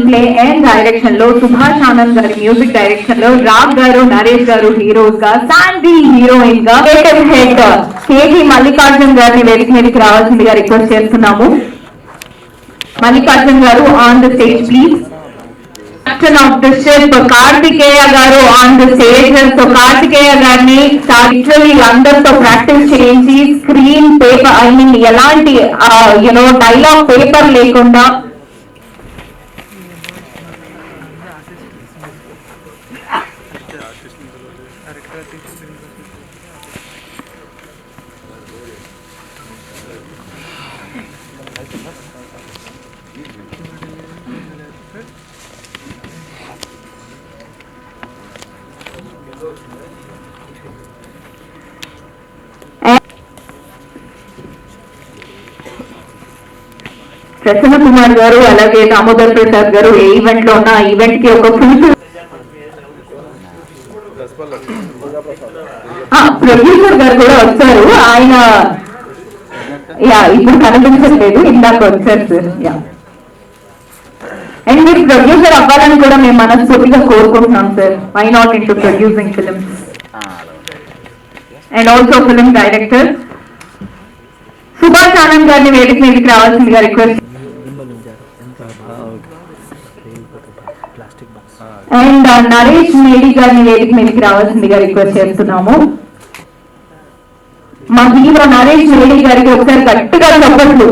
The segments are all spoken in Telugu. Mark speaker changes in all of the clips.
Speaker 1: ప్లే అండ్ డైరెక్షన్ లో సుభాష్ ఆనంద్ గారి మ్యూజిక్ డైరెక్షన్ లో రాగ్ గారు నరేష్ గారు హీరోస్ గా శాండీ హీరోయిన్ గా హెడ్ కేజీ మల్లికార్జున్ గారిని వేదిక మీదకి రావాల్సిందిగా రిక్వెస్ట్ చేస్తున్నాము. మల్లికార్జున్ గారు on the stage please. Captain of the ship Karthikeya గారు on the stage. So Karthikeya గారిని లిటరలీ అందరితో ప్రాక్టీస్ చేయించి స్క్రీన్ పేపర్ ఐ మీన్ ఎలాంటి డైలాగ్ పేపర్ లేకుండా ప్రసన్న కుమార్ గారు అలాగే దామోదర్ ప్రసాద్ గారు ఏ ఈవెంట్ లో ఉన్న ఈవెంట్ కి ఒక ప్రొడ్యూసర్ గారు కూడా వచ్చారు. ఆయన ఇప్పుడు కనిపించట్లేదు, ఇందాక వచ్చారు సార్. అండ్ మీరు ప్రొడ్యూసర్ అవ్వాలని కూడా మేము మనస్ఫూర్తిగా కోరుకుంటున్నాం sir. Why not into producing films and also film director Subhash Anand గారిని వేదిక మీదకి రావాల్సిందిగా రిక్వెస్ట్. అండ్ నరేష్ మేడి గారిని వేదిక మీదకి రావాల్సిందిగా రిక్వెస్ట్ చేస్తున్నాము. మా హీరో నరేష్ మేడి గారికి ఒకసారి గట్టిగా చెప్పట్లు.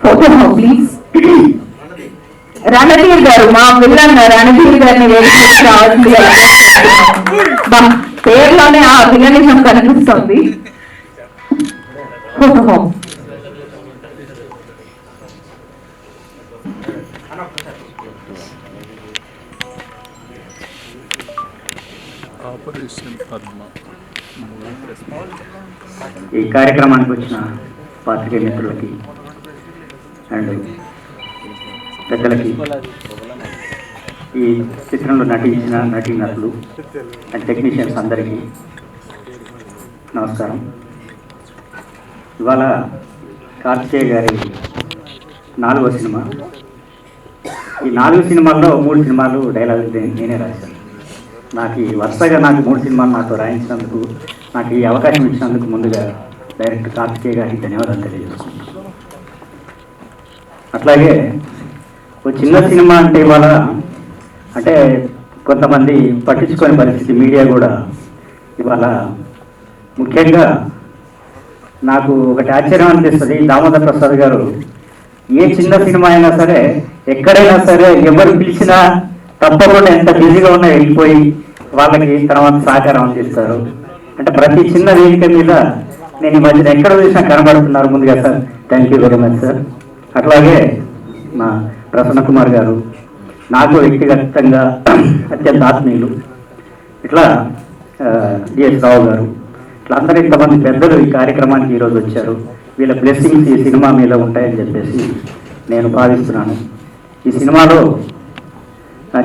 Speaker 1: Photo please. రణధీర్ గారు మా విలన్ రణధీర్ గారిని వేదిక మీదకి రావాల్సిందిగా పేరులోనే ఆ విలనిజం కనిపిస్తుంది. ఫోటో
Speaker 2: ఈ కార్యక్రమానికి వచ్చిన పాత్రికేయ మిత్రులకి అండ్ పెద్దలకి, ఈ చిత్రంలో నటించిన నటీనటులు అండ్ టెక్నీషియన్స్ అందరికీ నమస్కారం. ఇవాళ కార్తికేయ గారి 4వ సినిమా. ఈ 4 సినిమాల్లో 3 సినిమాలు డైలాగులు నేనే రాశాను. నాకు ఈ వరుసగా 3 సినిమాలు నాతో రాయించినందుకు, నాకు ఈ అవకాశం ఇచ్చినందుకు ముందుగా డైరెక్టర్ కార్తికేయ గారికి ధన్యవాదాలు తెలియజేసుకుంటున్నాను. అట్లాగే ఒక చిన్న సినిమా అంటే ఇవాళ అంటే కొంతమంది పట్టించుకునే పరిస్థితి, మీడియా కూడా ఇవాళ. ముఖ్యంగా నాకు ఒకటి ఆశ్చర్యం అనిపిస్తుంది, దామోదర్ ప్రసాద్ గారు ఏ చిన్న సినిమా అయినా సరే, ఎక్కడైనా సరే, ఎవరు పిలిచినా తప్పకుండా ఎంత బిజీగా ఉన్నా వెళ్ళిపోయి వాళ్ళకి తర్వాత సహకారం అందిస్తారు. అంటే ప్రతి చిన్న వేదిక మీద నేను ఈ మధ్యన ఎక్కడ చూసినా కనబడుతున్నారు. ముందుగా sir thank you very much sir. అట్లాగే మా ప్రసన్న కుమార్ గారు నాకు వ్యక్తిగతంగా అత్యంత ఆత్మీయులు. ఇట్లా డిఎస్ రావు గారు, ఇట్లా అందరూ ఇంతమంది పెద్దలు ఈ కార్యక్రమానికి ఈరోజు వచ్చారు. వీళ్ళ బ్లెస్సింగ్స్ ఈ సినిమా మీద ఉంటాయని చెప్పేసి నేను భావిస్తున్నాను. ఈ సినిమాలో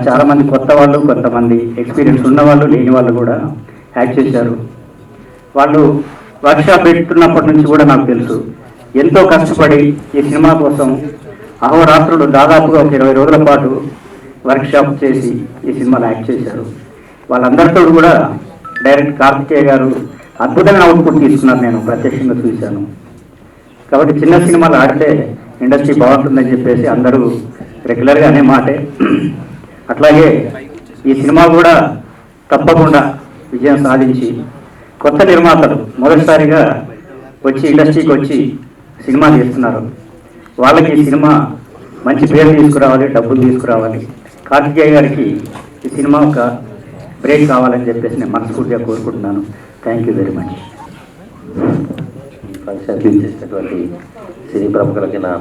Speaker 2: చాలామంది కొత్త వాళ్ళు, కొంతమంది ఎక్స్పీరియన్స్ ఉన్నవాళ్ళు, లేని వాళ్ళు కూడా యాక్ట్ చేశారు. వాళ్ళు వర్క్షాప్ పెట్టుకున్నప్పటి నుంచి కూడా నాకు తెలుసు ఎంతో కష్టపడి ఈ సినిమా కోసం అహోరాత్రులు దాదాపుగా ఒక 20 రోజుల పాటు వర్క్షాప్ చేసి ఈ సినిమాలో యాక్ట్ చేశారు. వాళ్ళందరితో కూడా డైరెక్ట్ కార్తికేయ గారు అద్భుతమైన అవుట్పుట్ తీసుకున్నారు, నేను ప్రత్యక్షంగా చూశాను. కాబట్టి చిన్న సినిమాలు ఆడితే ఇండస్ట్రీ బాగుంటుందని చెప్పేసి అందరూ రెగ్యులర్గా అనే మాటే. అట్లాగే ఈ సినిమా కూడా తప్పకుండా విజయం సాధించి కొత్త నిర్మాతలు మొదటిసారిగా వచ్చి ఇండస్ట్రీకి వచ్చి సినిమా తీస్తున్నారు. వాళ్ళకి ఈ సినిమా మంచి పేరు తీసుకురావాలి, డబ్బులు తీసుకురావాలి. కార్తికేయ గారికి ఈ సినిమా ఒక బ్రేక్ కావాలని చెప్పేసి నేను మనస్ఫూర్తిగా కోరుకుంటున్నాను. Thank you very much.
Speaker 3: Function చేసినటువంటి సినీ ప్రముఖులకి నా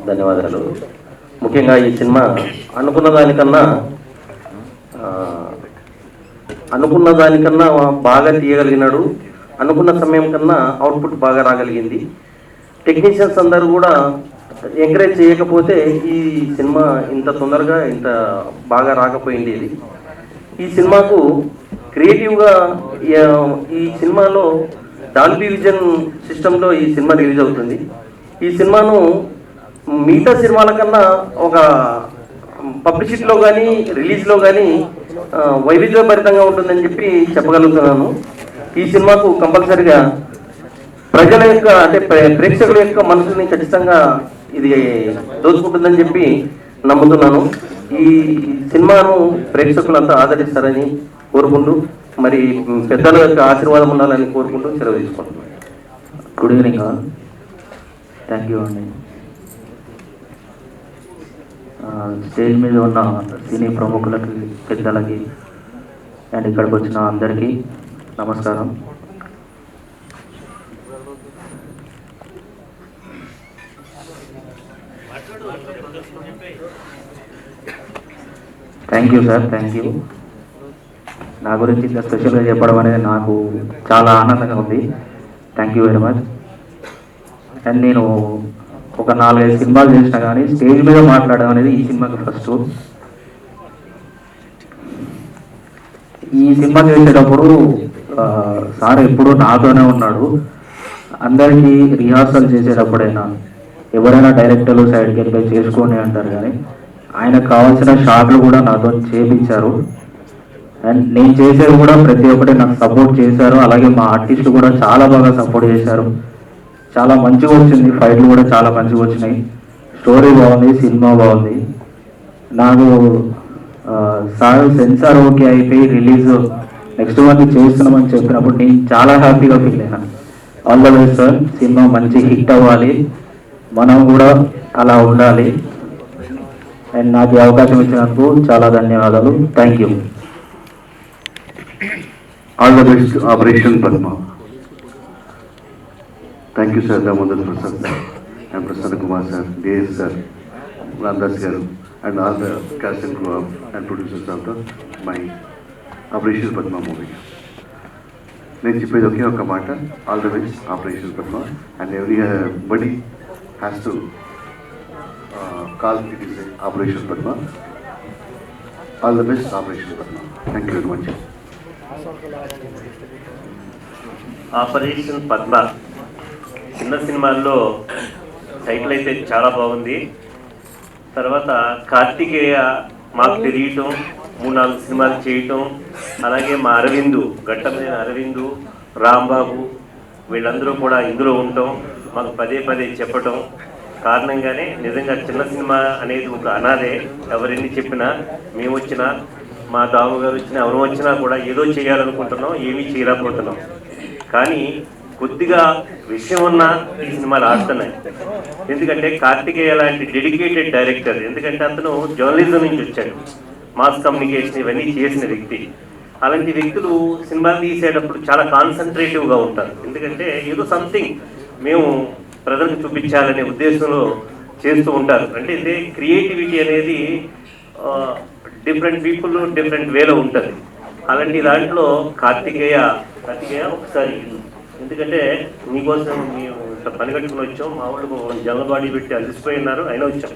Speaker 3: ధన్యవాదాలు. ముఖ్యంగా ఈ సినిమా అనుకున్న దానికన్నా బాగా తీయగలిగినాడు. అనుకున్న సమయం కన్నా అవుట్పుట్ బాగా రాగలిగింది. టెక్నీషియన్స్ అందరూ కూడా ఎంకరేజ్ చేయకపోతే ఈ సినిమా ఇంత తొందరగా ఇంత బాగా రాకపోయింది. ఈ సినిమాకు క్రియేటివ్గా ఈ సినిమాలో డాల్బీ విజన్ సిస్టంలో ఈ సినిమా రిలీజ్ అవుతుంది. ఈ సినిమాను మిగతా సినిమాల కన్నా ఒక పబ్లిసిటీలో కానీ రిలీజ్లో కానీ వైవిధ్యభరితంగా ఉంటుందని చెప్పి చెప్పగలుగుతున్నాను. ఈ సినిమాకు కంపల్సరిగా ప్రజల యొక్క అంటే ప్రేక్షకుల యొక్క మనసుని ఖచ్చితంగా ఇది దోచుకుంటుందని చెప్పి నమ్ముతున్నాను. ఈ సినిమాను ప్రేక్షకులంతా ఆదరిస్తారని కోరుకుంటూ, మరి పెద్దల యొక్క ఆశీర్వాదం ఉండాలని కోరుకుంటూ సెలవు తీసుకుంటున్నాను.
Speaker 2: Good evening all. Thank you అండి. స్టేజ్ మీద ఉన్న సినీ ప్రముఖులకి, పెద్దలకి అండ్ ఇక్కడికి వచ్చిన అందరికీ నమస్కారం. Thank you sir, thank you. నా గురించి ఇంత స్పెషల్గా చెప్పడం అనేది నాకు చాలా ఆనందంగా ఉంది. Thank you very much. And నేను ఒక 4-5 సినిమాలు చేసినా కానీ స్టేజ్ మీద మాట్లాడడం అనేది ఈ సినిమాకి ఫస్ట్. ఈ సినిమా చేసేటప్పుడు సార్ ఎప్పుడు నాతోనే ఉన్నాడు. అందరికీ రిహార్సల్ చేసేటప్పుడైనా ఎవరైనా డైరెక్టర్లు సైడ్కి వెళ్ళి చేసుకోండి అంటారు, కానీ ఆయనకు కావాల్సిన షాట్లు కూడా నాతో చేయించారు. అండ్ నేను చేసేది కూడా ప్రతి ఒక్కటి నాకు సపోర్ట్ చేశారు. అలాగే మా ఆర్టిస్టులు కూడా చాలా బాగా సపోర్ట్ చేశారు. చాలా మంచిగా వచ్చింది, ఫైట్లు కూడా చాలా మంచిగా వచ్చినాయి, స్టోరీ బాగుంది, సినిమా బాగుంది. నాకు సార్ సెన్సార్ ఓకే అయిపోయి రిలీజ్ నెక్స్ట్ మంత్ చేస్తున్నామని చెప్పినప్పుడు నేను చాలా హ్యాపీగా ఫీల్ అయినా. All the best sir, cinema మంచి హిట్ అవ్వాలి, మనం కూడా అలా ఉండాలి. అండ్ నాకు ఈ అవకాశం ఇచ్చినందుకు చాలా ధన్యవాదాలు. Thank you.
Speaker 4: All the best operation Padma. Thank you sir, Damodar Prasad sir and Prasanna Kumar sir, DS sir, Ramdas గారు and all the cast and crew and producers of the my operation Padma movie. నేను చెప్పేది ఒకే ఒక మాట, all the best operation Padma. And everybody has to call it is operation Padma. All the best operation Padma. Thank you very much.
Speaker 5: Operation Padma చిన్న సినిమాల్లో టైటిల్ అయితే చాలా బాగుంది. తర్వాత కార్తికేయ మాకు తెలియటం, 3-4 సినిమాలు చేయటం, అలాగే మా అరవిందు, ఘట్టమైన అరవిందు, రాంబాబు వీళ్ళందరూ కూడా ఇందులో ఉండటం, మాకు పదే పదే చెప్పటం కారణంగానే నిజంగా చిన్న సినిమా అనేది ఒక అనాదే. ఎవరెన్ని చెప్పినా, మేము వచ్చినా, మా దాము గారు వచ్చినా, ఎవరు వచ్చినా కూడా ఏదో చేయాలనుకుంటున్నాం, ఏమీ చేయలేకపోతున్నాం. కానీ కొద్దిగా విషయం ఉన్న ఈ సినిమాలు ఆడుతున్నాయి. ఎందుకంటే కార్తికేయ లాంటి డెడికేటెడ్ డైరెక్టర్, ఎందుకంటే అతను జర్నలిజం నుంచి వచ్చాడు, మాస్ కమ్యూనికేషన్ ఇవన్నీ చేసిన వ్యక్తి. అలాంటి వ్యక్తులు సినిమాలు తీసేటప్పుడు చాలా కాన్సన్ట్రేటివ్గా ఉంటారు. ఎందుకంటే ఏదో సంథింగ్ మేము ప్రజలకు చూపించాలనే ఉద్దేశంలో చేస్తూ ఉంటారు. అంటే ఇదే క్రియేటివిటీ అనేది డిఫరెంట్ పీపుల్ డిఫరెంట్ వేలో ఉంటుంది. అలాంటి దాంట్లో కార్తికేయ ఒకసారి, ఎందుకంటే మీకోసం మేము పని కట్టుకుని వచ్చాం, మా వాళ్ళు జనబాడీ పెట్టి అలసిపోయినారు, అయినా వచ్చాం.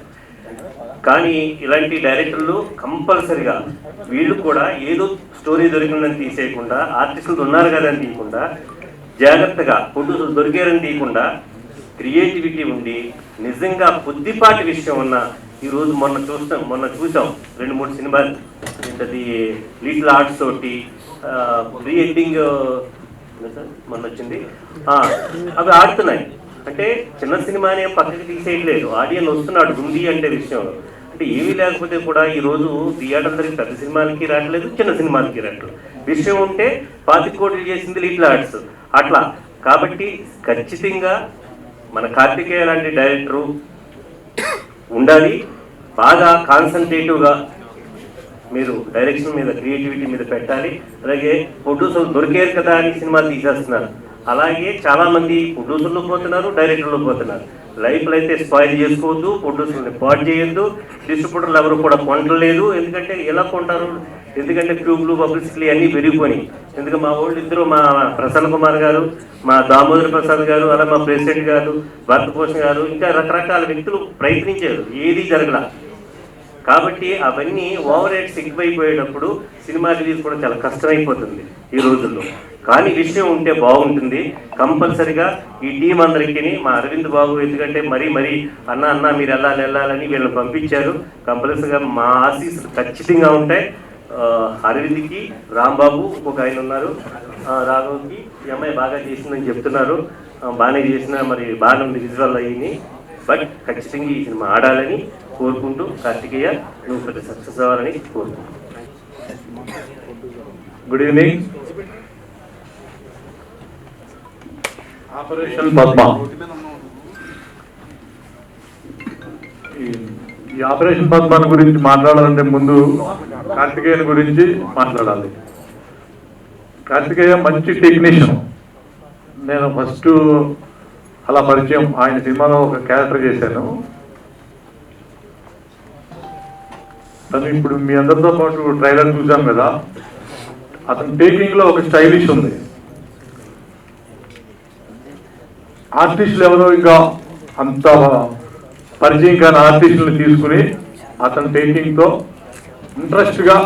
Speaker 5: కానీ ఇలాంటి డైరెక్టర్లు కంపల్సరిగా వీళ్ళు కూడా ఏదో స్టోరీ దొరికిందని తీసేయకుండా, ఆర్టిస్టులు ఉన్నారు కదా అని తీయకుండా, జాగ్రత్తగా ప్రొడ్యూసర్లు దొరికారని తీయకుండా క్రియేటివిటీ ఉండి నిజంగా కొద్దిపాటి విషయం ఉన్న ఈరోజు మొన్న చూసాం 2-3 సినిమాలు, ఏంటది లిటిల్ ఆర్ట్స్ తోటి ప్రీ ఎడ్డింగ్ మొన్న వచ్చింది, అవి ఆడుతున్నాయి. అంటే చిన్న సినిమానే పక్కకి తీసేయట్లేదు, ఆడియన్స్ వస్తున్నాడు ఉంది అంటే విషయం. అంటే ఏమీ లేకపోతే కూడా ఈరోజు థియేటర్లకి పెద్ద సినిమాలకి రావట్లేదు, చిన్న సినిమాలకి రావట్లేదు. విషయం ఉంటే 25 కోట్లు చేసింది లిటిల్ ఆర్ట్స్ అట్లా. కాబట్టి ఖచ్చితంగా మన కార్తికేయ లాంటి డైరెక్టరు ఉండాలి, బాగా కాన్సన్ట్రేటివ్గా మీరు డైరెక్షన్ మీద, క్రియేటివిటీ మీద పెట్టాలి. అలాగే ప్రొడ్యూసర్లు దొరికారు కదా అని సినిమాలు తీసేస్తున్నారు. అలాగే చాలామంది ప్రొడ్యూసర్లు పోతున్నారు, డైరెక్టర్లు పోతున్నారు. లైఫ్లో అయితే స్పాయిల్ చేసుకోవద్దు, ప్రొడ్యూసర్ని పాడు చేయొద్దు, డిస్ట్రిబ్యూటర్లు ఎవరు కూడా కొంటలేదు. ఎందుకంటే ఎలా కొంటారు? ఎందుకంటే ట్యూబ్లు, పబ్లిసిటీలు అన్నీ పెరిగిపోయి. ఎందుకంటే మా వాళ్ళు ఇద్దరు, మా ప్రసన్న కుమార్ గారు, మా దామోదర్ ప్రసాద్ గారు, అలా మా ప్రెసిడెంట్ గారు, భరతభూషణ్ గారు, ఇంకా రకరకాల వ్యక్తులు ప్రయత్నించారు, ఏది జరగల. కాబట్టి అవన్నీ ఓవర్ రేట్స్ ఎక్కువైపోయేటప్పుడు సినిమా రిలీజ్ కూడా చాలా కష్టమైపోతుంది ఈ రోజుల్లో. కానీ విషయం ఉంటే బాగుంటుంది. కంపల్సరిగా ఈ టీం అందరికీ మా అరవింద్ బాబు ఎందుకంటే మరీ అన్న మీరు వెళ్ళాలని వీళ్ళని పంపించారు. కంపల్సరిగా మా ఆశీస్సులు ఖచ్చితంగా ఉంటాయి. అరవింద్కి, రాంబాబు ఇంకొక ఆయన ఉన్నారు, రాఘవ్కి ఈ అమ్మాయి బాగా చేసిందని చెప్తున్నారు. బాగానే చేసిన మరి బాగానే ఉంది విజువల్ అయ్యి. బట్ ఖచ్చితంగా ఈ సినిమా ఆడాలని కోరుకుంటూ కార్తికేయ నువ్వు పెద్ద సక్సెస్ అవ్వాలని కోరుకుంటున్నాను.
Speaker 6: Good evening. ఆపరేషన్ పద్మ, ఈ ఆపరేషన్ పద్మ గురించి మాట్లాడాలంటే ముందు కార్తికేయన్ గురించి మాట్లాడాలి. కార్తికేయ మంచి టెక్నీషియన్. నేను ఫస్ట్ అలా పరిచయం, ఆయన సినిమాలో ఒక క్యారెక్టర్ చేశాను. తను ఇప్పుడు మీ అందరితో పాటు ట్రైలర్ చూసాం కదా, అతను టేకింగ్ లో ఒక స్టైలిష్ ఉంది. ఆర్టిస్టులు ఎవరో ఇంకా అంత పరిచయం కాని ఆర్టిస్టులను తీసుకుని అతను టేకింగ్ తో ఇంట్రెస్ట్ గా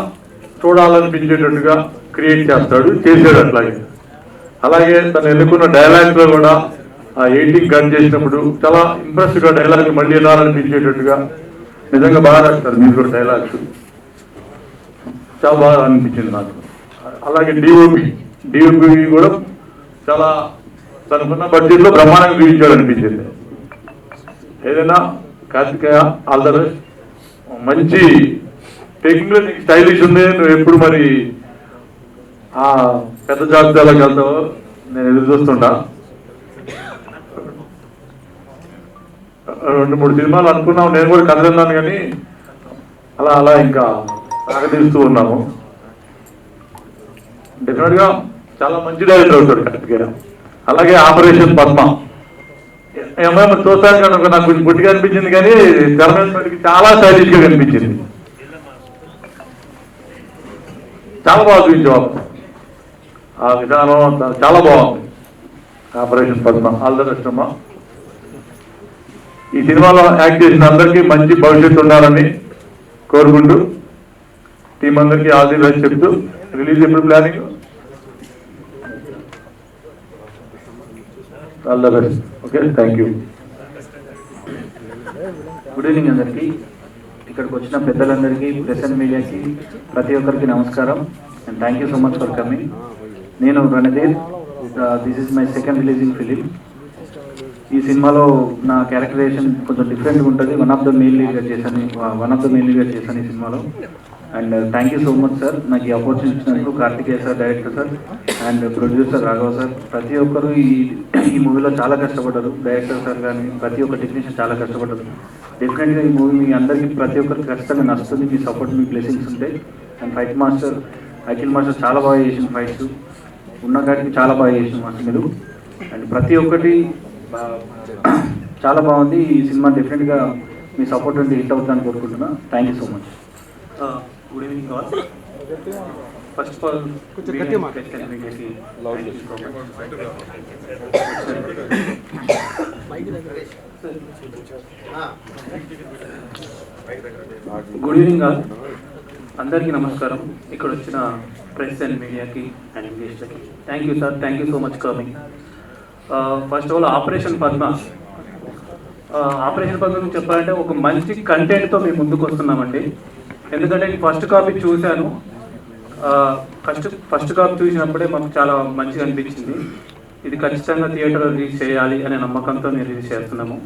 Speaker 6: చూడాలనిపించేటట్టుగా క్రియేట్ చేశాడు అట్లాగే. అలాగే తను ఎన్నుకున్న డైలాగ్స్ లో కూడా ఆ ఎయిటింగ్ కట్ చేసినప్పుడు చాలా ఇంప్రెస్ గా డైలాగ్ మళ్ళీ వినాలనిపించేటట్టుగా నిజంగా బాగా రాస్తారు. మీరు కూడా డైలాగ్స్ చాలా బాగా అనిపించింది నాకు. అలాగే డిఓపి కూడా చాలా తనకున్న బడ్జెట్ లో బ్రహ్మాండంగా చూపించాడు అనిపించింది. ఏదైనా కార్తికేయ ఆల్ ద బెస్ట్. మంచి టేకింగ్ లో నీకు స్టైలిష్ ఉంది. నువ్వు ఎప్పుడు మరి ఆ పెద్ద జాబితాలోకి వెళ్తావో నేను ఎదురు చూస్తుంటా. 2-3 సినిమాలు అనుకున్నాము, నేను కూడా కదిలిన్నాను, కానీ అలా ఇంకా సాగదీస్తూ ఉన్నాము. డెఫినెట్ గా చాలా మంచి డైరెక్టర్ అవుతాడు కార్తికేయ. అలాగే ఆపరేషన్ పద్మ ఏమైనా చూస్తాను కనుక నాకు కొంచెం పుట్టిగా అనిపించింది, కానీ తెరమేకి చాలా స్టైలిష్ గా కనిపించింది. చాలా బాగా చూపించేవాళ్ళు. ఆ విధానం చాలా బాగుంది. Operation Padma all the best అమ్మా. ఈ సినిమాలో యాక్ట్ చేసిన అందరికీ మంచి భవిష్యత్తు ఉండాలని కోరుకుంటూ టీం అందరికీ ఆల్ ది బెస్ట్ చెప్తూ, రిలీజ్ ఎప్పుడు planning? All the best. Okay, thank you.
Speaker 2: Good evening అందరికీ. ఇక్కడికి వచ్చిన పెద్దలందరికీ, ప్రెస్ అండ్ మీడియాకి ప్రతి ఒక్కరికి నమస్కారం and thank you so much for coming. నేను Randhir. This is my second releasing film. ఈ సినిమాలో నా క్యారెక్టరైజేషన్ కొంచెం డిఫరెంట్గా ఉంటుంది. వన్ ఆఫ్ ద మెయిన్ లీడ్గా చేశాను ఈ సినిమాలో. And thank you so much sir, నాకు ఈ ఆపర్చునిటీ ఇచ్చినందుకు. Karthikeya sir, director sir and producer Raghav sir, ప్రతి ఒక్కరు ఈ మూవీలో చాలా కష్టపడ్డారు. డైరెక్టర్ సార్ కానీ ప్రతి ఒక్క టెక్నీషియన్ చాలా కష్టపడ్డారు. డెఫినెట్గా ఈ మూవీ మీ అందరికీ ప్రతి ఒక్కరికి ఖచ్చితంగా నచ్చుతుంది. మీ సపోర్ట్, మీ బ్లెస్సింగ్స్ ఉంటాయి. And fight master Akhil master చాలా బాగా చేసిన ఫైట్స్, ఉన్న కాడికి చాలా బాగా చేసిన మాస్టర్ మీరు. అండ్ ప్రతి ఒక్కటి చాలా బాగుంది. ఈ సినిమా డెఫినెట్గా మీ సపోర్ట్ ఉంటే హిట్ అవుతుందని కోరుకుంటున్నా. Thank you so much.
Speaker 7: Good evening all. First of all good evening all. అందరికీ నమస్కారం. ఇక్కడ వచ్చిన ప్రెస్ అండ్ మీడియాకి అండ్ గెస్ట్లకి thank you sir, thank you so much coming. First of all operation Padma గురించి చెప్పాలంటే ఒక మంచి కంటెంట్తో మేము ముందుకు వస్తున్నామండి. ఎందుకంటే ఫస్ట్ కాపీ చూశాను. ఫస్ట్ కాపీ చూసినప్పుడే మాకు చాలా మంచిగా అనిపించింది. ఇది ఖచ్చితంగా థియేటర్లో రిలీజ్ చేయాలి అనే నమ్మకంతో మేము రిలీజ్ చేస్తున్నాము.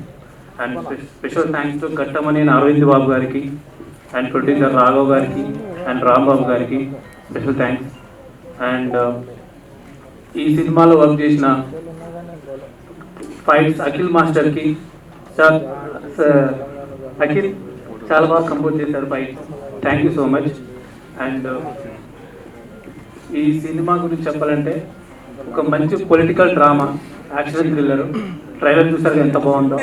Speaker 7: And special thanks to Ghattamani Aravind Babu గారికి అండ్ ప్రొడ్యూసర్ రాఘవ్ గారికి అండ్ రాంబాబు గారికి స్పెషల్ థ్యాంక్స్. అండ్ ఈ సినిమాలో వర్క్ చేసిన ఫైట్స్ అఖిల్ మాస్టర్కి, సార్ అఖిల్ చాలా బాగా కంపోజ్ చేశారు fights. Thank you so much. And ఈ సినిమా గురించి చెప్పాలంటే ఒక మంచి political drama, action thriller. Trailer చూసారు ఎంత బాగుందో.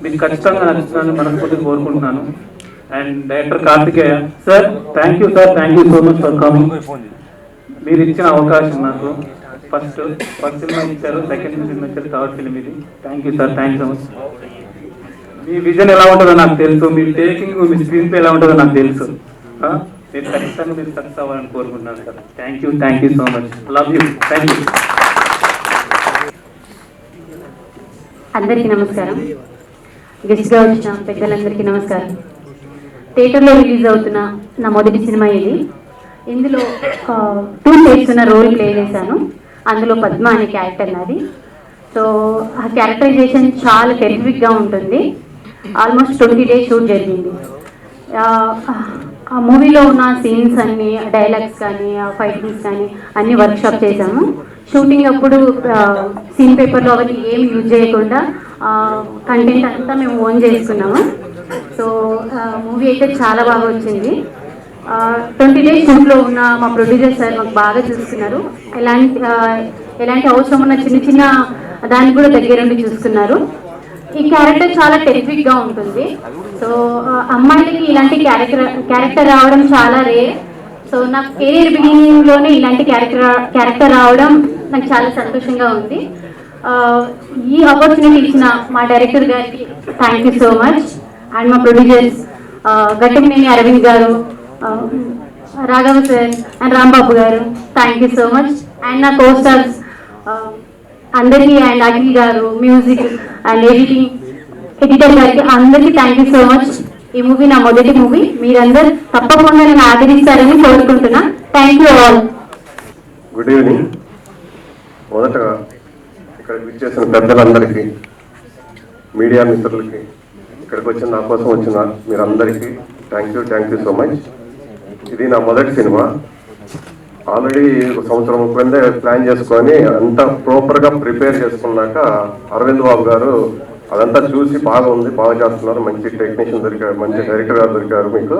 Speaker 7: మీకు ఖచ్చితంగా నచ్చుతుందని మనస్ఫూర్తిగా కోరుకుంటున్నాను. అండ్ director Karthikeya sir, thank you sir, thank you so much for coming. మీరు ఇచ్చిన అవకాశం నాకు ఫస్ట్ సినిమా ఇచ్చారు, సెకండ్ సినిమా ఇచ్చారు, థర్డ్ ఫిలిం ఇది. Thank you sir, thank you so much. మీ విజన్ ఎలా ఉంటుందో నాకు తెలుసు, మీ టేకింగ్, మీ స్క్రీన్ ప్లే ఎలా ఉంటుందో నాకు తెలుసు. మీరు ఖచ్చితంగా మీరు సక్సెస్ అవ్వాలని కోరుకుంటున్నాను sir. Thank you so much. Love you. Thank you.
Speaker 8: అందరికీ నమస్కారం. గెస్ట్గా వచ్చిన పెద్దలందరికీ నమస్కారం. థియేటర్లో రిలీజ్ అవుతున్న నా మొదటి సినిమా ఇది. ఇందులో 2 చేస్తున్న రోల్ ప్లే చేశాను. అందులో పద్మ అనే క్యారెక్టర్ నాది. సో ఆ క్యారెక్టరైజేషన్ చాలా టెరిఫిక్గా ఉంటుంది. ఆల్మోస్ట్ 20 days షూట్ జరిగింది. ఆ మూవీలో ఉన్న సీన్స్ అన్ని, డైలాగ్స్ కానీ, ఫైటింగ్స్ కానీ అన్ని వర్క్షాప్ చేశాము. షూటింగ్ అప్పుడు సీన్ పేపర్లో అవన్నీ ఏం యూజ్ చేయకుండా కంటెంట్ అంతా మేము ఓన్ చేసుకున్నాము. సో మూవీ అయితే చాలా బాగా వచ్చింది. 20 days షూట్లో ఉన్న మా ప్రొడ్యూసర్ సార్ మాకు బాగా చూసుకున్నారు. ఎలాంటి అవసరం ఉన్న చిన్న చిన్న దాన్ని కూడా దగ్గరుండి చూసుకున్నారు. ఈ క్యారెక్టర్ చాలా టెరిఫిక్గా ఉంటుంది. సో అమ్మాయిలకి ఇలాంటి క్యారెక్టర్ రావడం చాలా రేర్. సో నాకు కెరీర్ బిగినింగ్లోనే ఇలాంటి క్యారెక్టర్ రావడం నాకు చాలా సంతోషంగా ఉంది. ఈ ఆపర్చునిటీ ఇచ్చిన మా డైరెక్టర్ గారికి thank you so much. And మా ప్రొడ్యూసర్స్ గట్టంనేని అరవింద్ గారు, రాఘవ సార్ అండ్ రాంబాబు గారు, thank you so much. And నా కోస్టార్స్ అందరికీ, అండ్ అఖిల్ గారు, మ్యూజిక్ అండ్ ఎడిటర్ గారికి అందరికీ థ్యాంక్ యూ సో మచ్. ఈ మూవీ నా మొదటి మూవీ. మీరందరూ తప్పకుండా నన్ను ఆదరిస్తారని కోరుకుంటున్నా. Thank you all.
Speaker 9: Good evening. మొదటగా ఇక్కడికి విచ్చేసిన పెద్దలందరికీ, మీడియా మిత్రులకి, ఇక్కడికి వచ్చిన నా కోసం వచ్చిన మీరందరికీ థ్యాంక్ యూ సో మచ్. ఇది నా మొదటి సినిమా. ఆల్రెడీ 1 సంవత్సరం కిందే ప్లాన్ చేసుకొని అంతా ప్రాపర్గా ప్రిపేర్ చేసుకున్నాక అరవింద్ బాబు గారు అదంతా చూసి బాగా ఉంది, బాగా చేస్తున్నారు, మంచి టెక్నీషియన్ దొరికారు, మంచి డైరెక్టర్ గారు దొరికారు, మీకు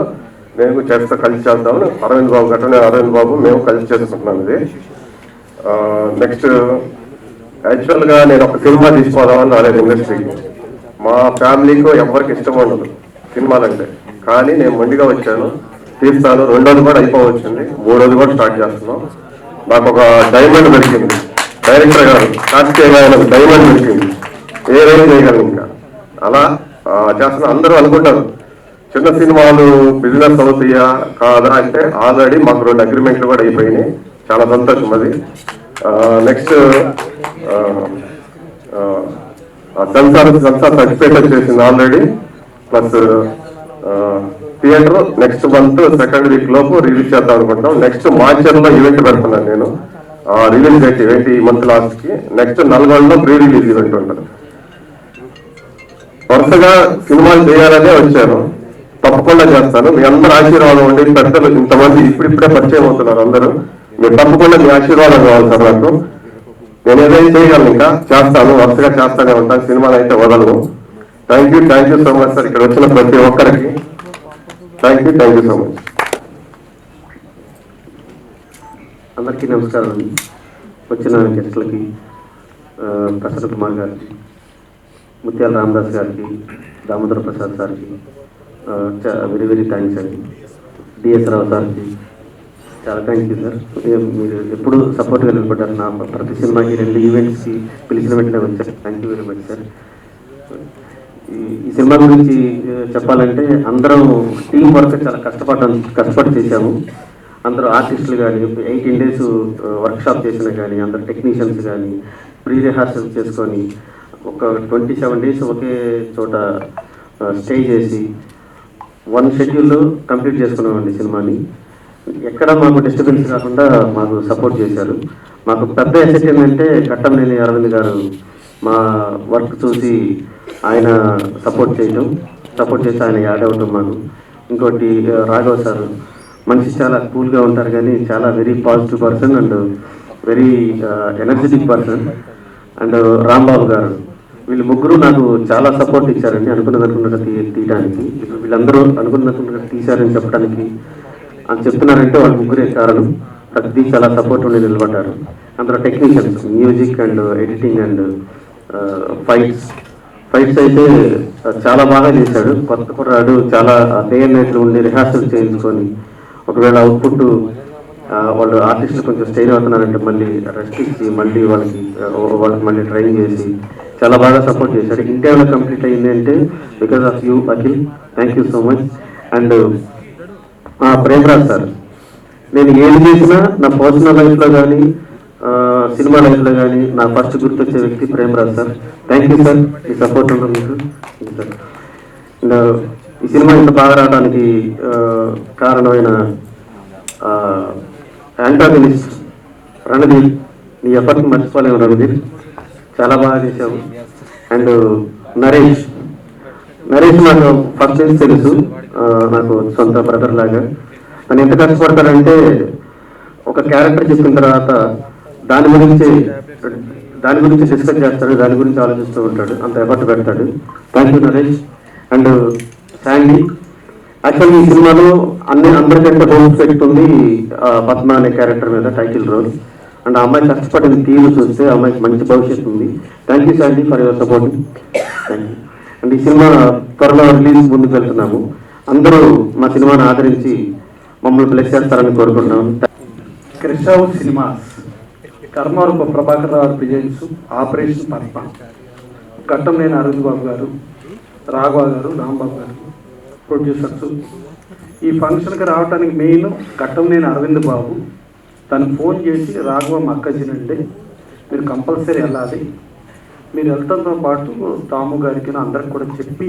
Speaker 9: నేను కలిసి చేద్దామని అరవింద్ బాబు గట్రా అరవింద్ బాబు మేము కలిసి చేసుకుంటున్నాం. ఇది నెక్స్ట్ యాక్చువల్గా నేను ఒక సినిమా తీసుకోదామని రాలేదు ఇండస్ట్రీకి. మా ఫ్యామిలీకి ఎవరికి ఇష్టం ఉండదు సినిమాలంటే, కానీ నేను మొండిగా వచ్చాను, తీస్తాను. 2వ కూడా అయిపోవచ్చింది, 3వది కూడా స్టార్ట్ చేస్తున్నాం. నాకు ఒక డైమండ్ దొరికింది, డైరెక్టర్ గారు కార్తికేయ డైమండ్ దొరికింది, ఏదైనా చేయగలను. ఇంకా అలా చేస్తున్నా. అందరూ అనుకుంటారు చిన్న సినిమాలు బిజినెస్ అవుతాయా కాదా అంటే, ఆల్రెడీ మాకు 2 అగ్రిమెంట్లు కూడా అయిపోయినాయి. చాలా సంతోషం అది. నెక్స్ట్ సెన్సార్ సర్టిఫికేట్ వచ్చేసింది already. Plus theatre next month 2nd week లోపు రిలీజ్ చేద్దాం అనుకుంటాం. నెక్స్ట్ మార్చిలో ఈవెంట్ పెడుతున్నాను నేను. రిలీజ్ డేట్ ఈవెంట్ ఈ మంత్ లాస్ట్కి. నెక్స్ట్ నల్గొండలో ప్రీ రిలీజ్ ఈవెంట్ ఉంటుంది. వరుసగా సినిమాలు చేయాలనే వచ్చాను, తప్పకుండా చేస్తాను. మీ అందరూ ఆశీర్వాదం ఉండి, పెద్దలు ఇంతమంది ఇప్పుడిప్పుడే పరిచయం అవుతున్నారు అందరూ, మీరు తప్పకుండా మీ ఆశీర్వాదం కావాలి సార్ నాకు. నేను ఏదైనా చేయగలను, ఇంకా చేస్తాను, వరుసగా చేస్తానే ఉంటాను, సినిమాలు అయితే వదలను. Thank you so much sir. ఇక్కడ వచ్చిన ప్రతి ఒక్కరికి థ్యాంక్ యూ సో మచ్.
Speaker 2: అందరికీ నమస్కారం. వచ్చిన గెస్టులకి, ప్రసన్న కుమార్ గారికి, ముత్యాల రామదాస్ గారికి, దామోదర ప్రసాద్ సార్కి వెరీ థ్యాంక్స్ అండి. డిఎస్ రావు సార్కి చాలా థ్యాంక్ యూ సార్. మీరు ఎప్పుడు సపోర్ట్గా నిలబడ్డారు. నా ప్రతి సినిమాకి 2 ఈవెంట్స్కి పిలిచిన వెంటనే వచ్చారు. Thank you very much sir. ఈ సినిమా గురించి చెప్పాలంటే అందరం టీం వర్క్ చాలా కష్టపడి చేశాము. అందరూ ఆర్టిస్టులు కానీ 18 days వర్క్షాప్ చేసిన కానీ, అందరు టెక్నీషియన్స్ కానీ ప్రీ రిహార్సల్ చేసుకొని ఒక 27 days ఒకే చోట స్టే చేసి 1 schedule కంప్లీట్ చేసుకున్నామండి సినిమాని. ఎక్కడ మాకు డిస్టర్బెన్స్ కాకుండా మాకు సపోర్ట్ చేశారు. మాకు పెద్ద ఎసెట్ ఏంటంటే గట్టంనేని అరవింద్ గారు మా వర్క్ చూసి ఆయన సపోర్ట్ చేసి ఆయన యాడ్ అవటం మాకు. ఇంకోటి రాఘవ సార్ మనిషి చాలా కూల్గా ఉంటారు, కానీ చాలా very positive person and very energetic person. And Rambabu గారు, వీళ్ళు ముగ్గురు నాకు చాలా సపోర్ట్ ఇచ్చారండి. అనుకున్నట్టుగా తీయడానికి, వీళ్ళందరూ అనుకున్నట్టుగా తీశారని చెప్పడానికి అని చెప్తున్నారంటే వాళ్ళ ముగ్గురే కారణం. ప్రతి చాలా సపోర్ట్ ఉండి నిలబడ్డారు. అందరూ technicians, music and editing and fights అయితే చాలా బాగా చేశాడు. కొత్త కుర్రాడు చాలా డే అండ్ నైట్లు ఉండి రిహార్సల్ చేయించుకొని, ఒకవేళ అవుట్పుట్ వాళ్ళు ఆర్టిస్టులు కొంచెం స్టెయిన్ అవుతున్నారంటే మళ్ళీ రెస్ట్ ఇచ్చి మళ్ళీ వాళ్ళకి మళ్ళీ ట్రైన్ చేసి
Speaker 3: చాలా బాగా సపోర్ట్ చేశాడు. ఇంటర్వ్యూలో కంప్లీట్ అయింది అంటే because of you Akhil, thank you so much. And Premraj sir, నేను ఏది చేసినా నా పర్సనల్ లైఫ్లో కానీ సినిమా లైఫ్లో కానీ నా ఫస్ట్ గుర్తొచ్చే వ్యక్తి Premraj sir. Thank you sir, me support ఉంటుంది మీకు సార్. అండ్ ఈ సినిమా ఇంత బాగా రావడానికి కారణమైన యాంటాగనిస్ట్ రణధీర్, నీ ఎఫర్ట్ని మర్చిపోలేము రణధీర్, చాలా బాగా చేశావు. అండ్ నరేష్ నాకు ఫస్ట్ నుంచి తెలుసు, నాకు సొంత బ్రదర్ లాగా. తను ఎంత కష్టపడతాడంటే ఒక క్యారెక్టర్ చెప్పిన తర్వాత దాని గురించి డిస్కస్ చేస్తాడు, దాని గురించి ఆలోచిస్తూ ఉంటాడు, అంత ఎఫర్ట్ పెడతాడు. Thank you Naresh. And Sandy, actually ఈ సినిమాలో అందరికంటే హోప్స్ పెట్టుకుంది పద్మ అనే క్యారెక్టర్ మీద, టైటిల్ రోల్. అండ్ ఆ అమ్మాయి కష్టపడిన తీరు చూస్తే ఆ అమ్మాయికి మంచి భవిష్యత్తు ఉంది. Thank you Sandy for your support. Thank you. And ఈ సినిమా త్వరలో రిలీజ్ ముందుకు వెళ్తున్నాము. అందరూ మా సినిమాను ఆదరించి మమ్మల్ని బ్లెస్ చేస్తారని కోరుకుంటున్నాము.
Speaker 10: కృష్ణావు cinemas, కర్మారూప Prabhakar Rao presents operation Padma, Ghattamaneni Arvind బాబు గారు, రాఘవ గారు, రాంబాబు గారు ప్రొడ్యూసర్స్. ఈ ఫంక్షన్కి రావడానికి మెయిన్ ఘట్టంనేని అరవింద్ బాబు. తను ఫోన్ చేసి రాఘవ మా అక్కజినండి, మీరు కంపల్సరీ వెళ్ళాలి, మీరు వెళ్తాంతో పాటు తాము గారికి అందరికి కూడా చెప్పి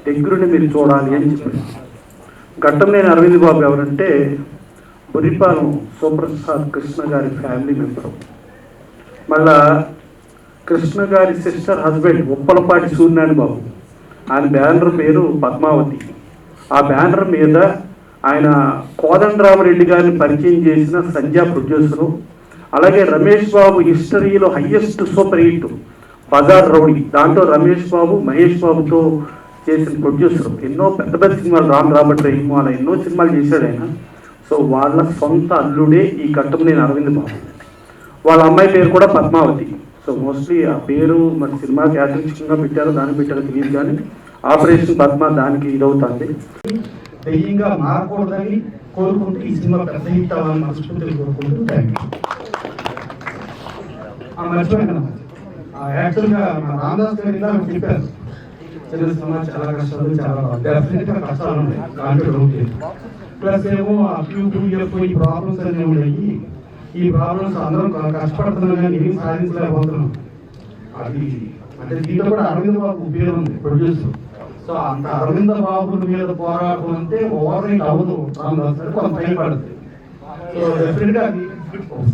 Speaker 10: దగ్గరుండి మీరు చూడాలి అని చెప్పారు. ఘట్టంనేని అరవింద్ బాబు ఎవరంటే బురిపాలెం సూపర్ స్టార్ కృష్ణ గారి ఫ్యామిలీ మెంబరు. మళ్ళా కృష్ణ గారి సిస్టర్ హస్బెండ్ ఉప్పలపాటి సూర్యనారాయణ బాబు, ఆయన బ్యానర్ పేరు పద్మావతి. ఆ బ్యానర్ మీద ఆయన కోదండరామరెడ్డి గారిని పరిచయం చేసిన సంధ్యా ప్రొడ్యూసరు. అలాగే రమేష్ బాబు హిస్టరీలో highest super hit Bazaar Rowdy, దాంట్లో రమేష్ బాబు మహేష్ బాబుతో చేసిన ప్రొడ్యూసర్. ఎన్నో పెద్ద పెద్ద సినిమాలు, రామ్ రాబర్ట్ రహీము అలా ఎన్నో సినిమాలు చేశాడు ఆయన. సో వాళ్ళ సొంత అల్లుడే ఈ ఘట్టంనేని అరవింద్ బాబు. వాళ్ళ అమ్మాయి పేరు కూడా పద్మావతి. సో మోస్ట్లీ ఆ పేరు మరి సినిమాకి యాదృచ్ఛికంగా పెట్టారో దానికి పెట్టారో తెలియదు, కానీ ఆపరేషన్ పద్మ దానికి ఇదవుతుంది.
Speaker 11: దెయ్యంగా మారకూడదని కోరుకుంటూ ఈ సినిమా పెద్ద హిట్ అవ్వాలని మనస్ఫూర్తిగా కోరుకుంటూ థ్యాంక్ యూ. మర్చిపోయాను, యాక్చువల్గా మా రామదాస్ గారు ఇలా చెప్పారు, చిన్న సినిమా చాలా కష్టాలు, చాలా డెఫినెట్గా కష్టాలు ఉన్నాయి, దాంట్లో ప్లస్ ఏమో ఈ ప్రాబ్లమ్స్ అన్నీ ఉన్నాయి. ఈ ప్రాబ్లమ్స్ అందరం కష్టపడుతున్నాం కానీ ఏం సాధించలేకపోతున్నాం. అది అంటే దీంట్లో కూడా అరవింద్ బాబు ఉపయోగం ఉంది ప్రొడ్యూసర్. సో అంత అరవింద బాబు మీద పోరాటం అంటే ఓవర్ నైట్ అవ్వదు, కొంత టైం పడుతుంది. సో డెఫినెట్గా అది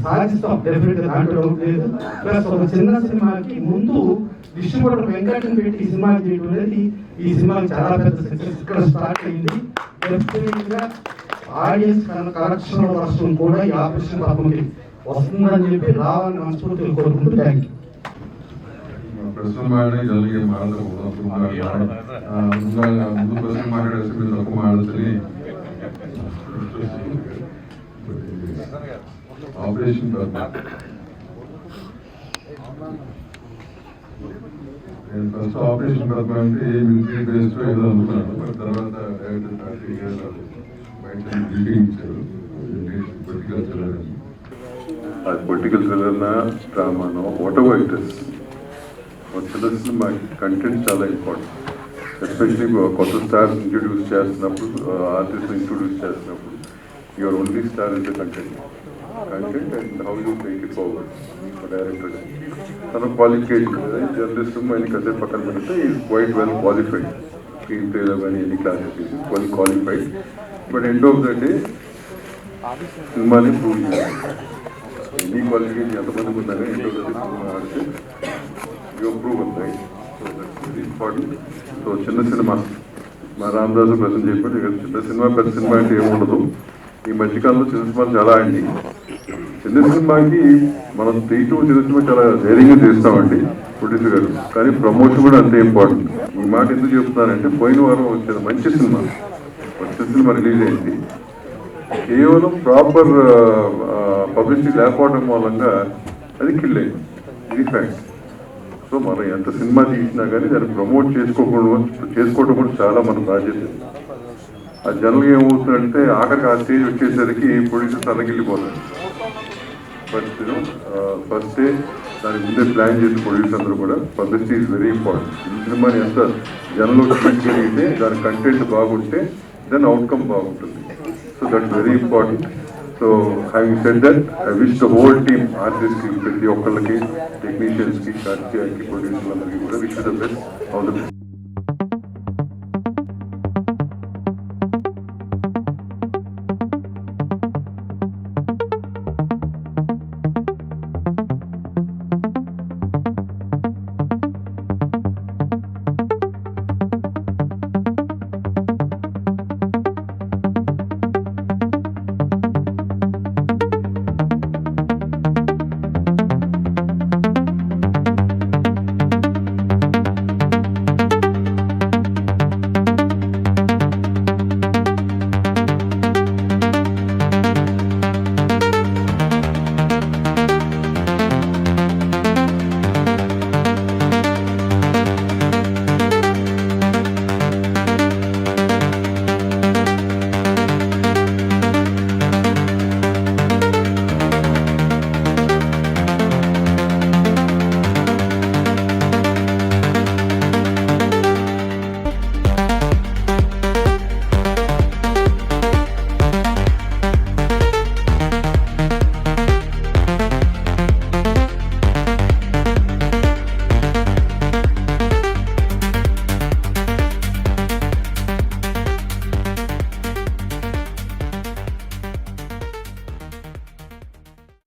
Speaker 11: సాధిస్తాం, డెఫినెట్గా దాంట్లో లేదు. ప్లస్ ఒక చిన్న సినిమాకి ముందు డిస్ట్రిబ్యూటర్ వెంకటని పెట్టి ఈ సినిమా చేయడం అనేది ఈ సినిమాకి చాలా పెద్ద సక్సెస్ ఇక్కడ స్టార్ట్ అయింది. డెఫినెట్గా ఆడియన్స్ కలెక్షన్ వర్షం కూడా ఈ ఆపరేషన్ పద్మకి వస్తుందని చెప్పి రావాలని మనస్ఫూర్తిగా కోరుకుంటూ థ్యాంక్ యూ.
Speaker 12: ಪ್ರಶ್ನೆ ಜೊತೆಗೆ ಮಾಡಿದ್ರೆ ಮುಂದೆ ಪ್ರಶ್ನೆ ಮಾತಾಡಿದ್ರೆ ತಪ್ಪು ಮಾಡಿದ್ರೆ ಆಪರೇಷನ್ ఫస్ట్ ఆపరేషన్ పద్మ అంటే ఏ మిలిటరీ బేస్లో ఏదో అనుకున్నాను. మరి తర్వాత బిల్డింగ్ ఇచ్చారు, పొలిటికల్ థ్రిల్లర్.
Speaker 4: అది పొలిటికల్ థ్రిల్లర్నా డ్రామానో వాట్ ఎవర్ ఇట్ ఇస్, చిన్న సినిమాకి కంటెంట్ చాలా ఇంపార్టెంట్. ఎస్పెషలీ కొత్త స్టార్స్ ఇంట్రడ్యూస్ చేస్తున్నప్పుడు, ఆర్టిస్ట్ ఇంట్రడ్యూస్ చేస్తున్నప్పుడు your only star is the content and how you take it forward. Director తన క్వాలిఫికేషన్ జర్నలిస్ట్ ఆయనకి అదే పక్కన పెడితే is quite well qualified, screen ప్లేలో కానీ ఎన్ని classes well qualified. But end of the day సినిమాని ప్రూవ్ చేయాలి. ఎన్ని క్వాలిఫికేషన్ ఎంతమందికి ఉందని end of the day cinema ఆడితే యూ ప్రూవ్ అవుతాయి. So that's very important. So చిన్న సినిమా మా రామదాసు ప్రజెంట్ చెప్పాడు, ఇక చిన్న సినిమా పెద్ద సినిమా అంటే ఏముండదు. ఈ మధ్యకాలంలో చిన్న సినిమాలు చాలా అయింది. చిన్న సినిమాకి మనం తీయటం చిన్న సినిమా చాలా ధైర్యంగా చేస్తామండి ప్రొడ్యూసర్ గారు, కానీ ప్రమోషన్ కూడా అంతే ఇంపార్టెంట్. ఈ మాట ఎందుకు చెప్తున్నానంటే పోయిన వారం వచ్చిన మంచి సినిమా రిలీజ్ అయింది, కేవలం ప్రాపర్ పబ్లిసిటీ లేకపోవడం మూలంగా అది కిల్ అయింది. ఇది ఫ్యాక్ట్. సో మనం ఎంత సినిమా తీసినా కానీ దాన్ని ప్రమోట్ చేసుకోవడం కూడా చాలా మన బాధ్యత. ఆ జనరల్గా ఏమవుతుందంటే ఆఖరికి ఆ స్టేజ్ వచ్చేసరికి ప్రొడ్యూసర్స్ అలగిల్లిపోతారు.
Speaker 12: బట్ ఫస్ట్ డే దానికి ముందే ప్లాన్ చేసి ప్రొడ్యూస్ అందరూ కూడా పబ్లిసిటీ ఈజ్ వెరీ ఇంపార్టెంట్. ఈ సినిమాని ఎంత జనంలో చూపించగలిగితే దాని కంటెంట్ బాగుంటే దెన్ అవుట్కమ్ బాగుంటుంది. So that's very important. So having said that I wish the whole team ఆర్టిస్ట్కి, ప్రతి ఒక్కళ్ళకి, టెక్నీషియన్స్కి, కార్తికేయకి, ప్రొడ్యూసర్లందరికీ కూడా wish the best. All the best.